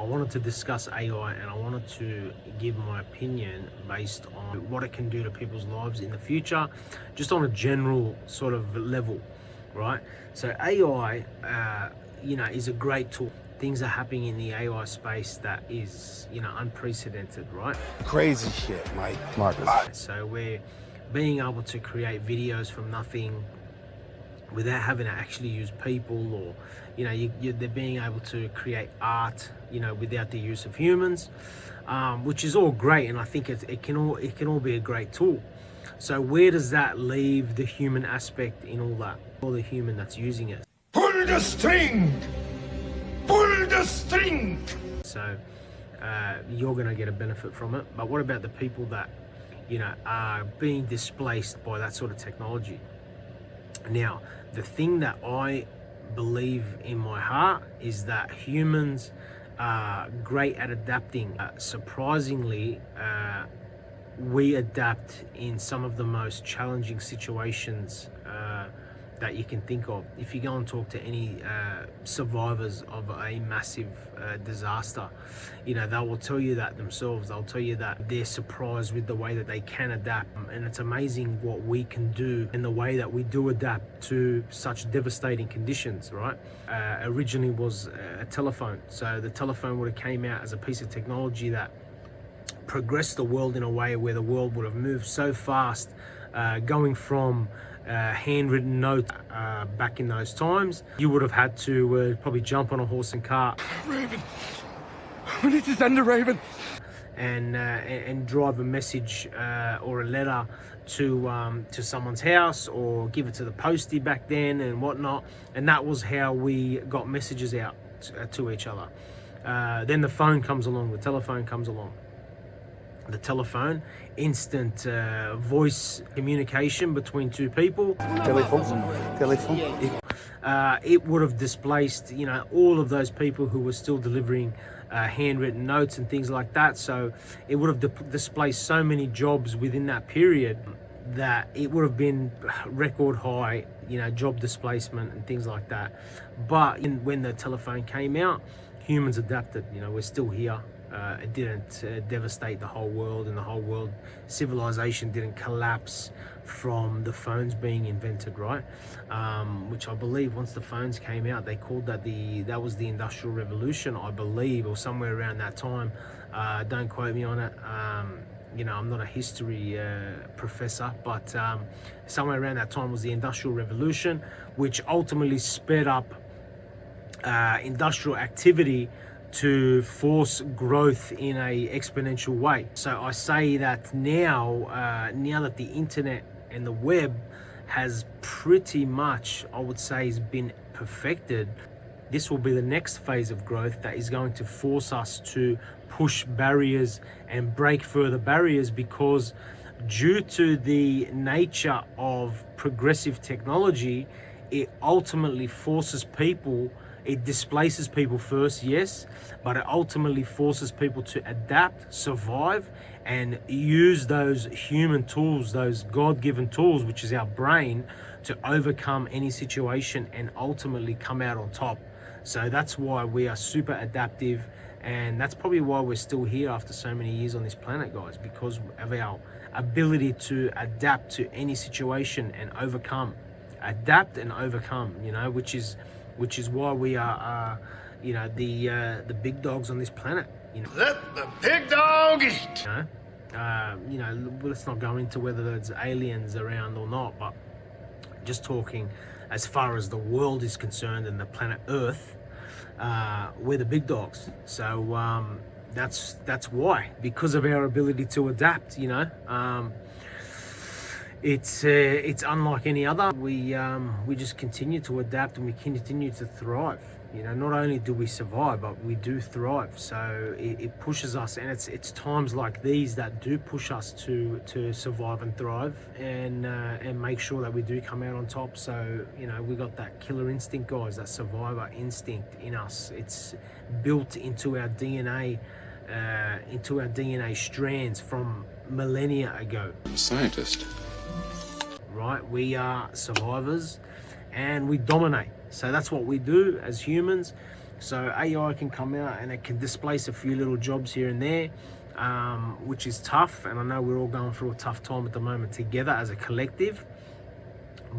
I wanted to discuss AI, and I wanted to give my opinion based on what it can do to people's lives in the future, just on a general sort of level, right? So AI, is a great tool. Things are happening in the AI space that is, unprecedented, right? Crazy shit, Mike. Marcus. So we're being able to create videos from nothing without having to actually use people, or they're being able to create art without the use of humans, which is all great, and I think it can all be a great tool. So where does that leave the human aspect in all that, or the human that's using it? Pull the string! Pull the string! So you're going to get a benefit from it, but what about the people that are being displaced by that sort of technology? Now, the thing that I believe in my heart is that humans are great at adapting. Surprisingly, we adapt in some of the most challenging situations that you can think of. If you go and talk to any survivors of a massive disaster, they will tell you that themselves. They'll tell you that they're surprised with the way that they can adapt, and it's amazing what we can do and the way that we do adapt to such devastating conditions, right? Originally was a telephone, so the telephone would have came out as a piece of technology that progressed the world in a way where the world would have moved so fast, going from handwritten notes back in those times. You would have had to probably jump on a horse and cart. Raven! We need to send a Raven! And drive a message or a letter to someone's house, or give it to the postie back then and whatnot. And that was how we got messages out to each other. Then the phone comes along, the telephone comes along. The telephone, instant voice communication between two people. Telephone. It would have displaced, all of those people who were still delivering handwritten notes and things like that. So it would have displaced so many jobs within that period that it would have been record high, job displacement and things like that. But when the telephone came out, humans adapted. We're still here. It didn't devastate the whole world, and the whole world civilization didn't collapse from the phones being invented, right? Which I believe once the phones came out, they called that that was the Industrial Revolution, I believe, or somewhere around that time. Don't quote me on it. I'm not a history professor, but somewhere around that time was the Industrial Revolution, which ultimately sped up industrial activity to force growth in a exponential way. So I say that now that the internet and the web has pretty much, I would say, has been perfected, this will be the next phase of growth that is going to force us to push barriers and break further barriers, because due to the nature of progressive technology, it ultimately forces people. It displaces people first, yes, but it ultimately forces people to adapt, survive, and use those human tools, those God-given tools, which is our brain, to overcome any situation and ultimately come out on top. So that's why we are super adaptive, and that's probably why we're still here after so many years on this planet, guys, because of our ability to adapt to any situation and overcome. Adapt and overcome, which is why we are, the big dogs on this planet. Let the big dog eat! Let's not go into whether there's aliens around or not, but just talking as far as the world is concerned and the planet Earth, we're the big dogs. So that's why, because of our ability to adapt. It's unlike any other. We just continue to adapt, and we continue to thrive. Not only do we survive, but we do thrive. So it pushes us, and it's times like these that do push us to survive and thrive, and make sure that we do come out on top. So we got that killer instinct, guys, that survivor instinct in us. It's built into our DNA, strands from millennia ago. I'm a scientist. Right, we are survivors and we dominate. So that's what we do as humans. So AI can come out and it can displace a few little jobs here and there, which is tough. And I know we're all going through a tough time at the moment together as a collective.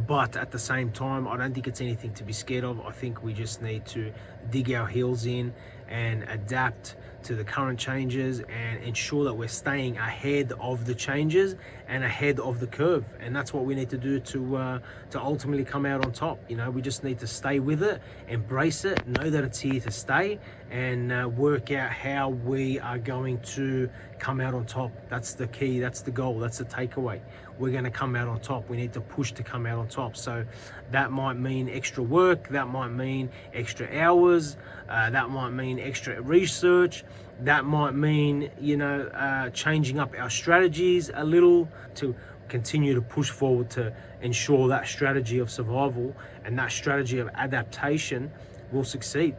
But at the same time, I don't think it's anything to be scared of. I think we just need to dig our heels in and adapt to the current changes and ensure that we're staying ahead of the changes and ahead of the curve. And that's what we need to do to ultimately come out on top. You know, we just need to stay with it, embrace it, know that it's here to stay, and work out how we are going to come out on top. That's the key, that's the goal, that's the takeaway. We're going to come out on top. We need to push to come out on top. So that might mean extra work, that might mean extra hours, that might mean extra research, that might mean, you know, changing up our strategies a little to continue to push forward to ensure that strategy of survival and that strategy of adaptation will succeed.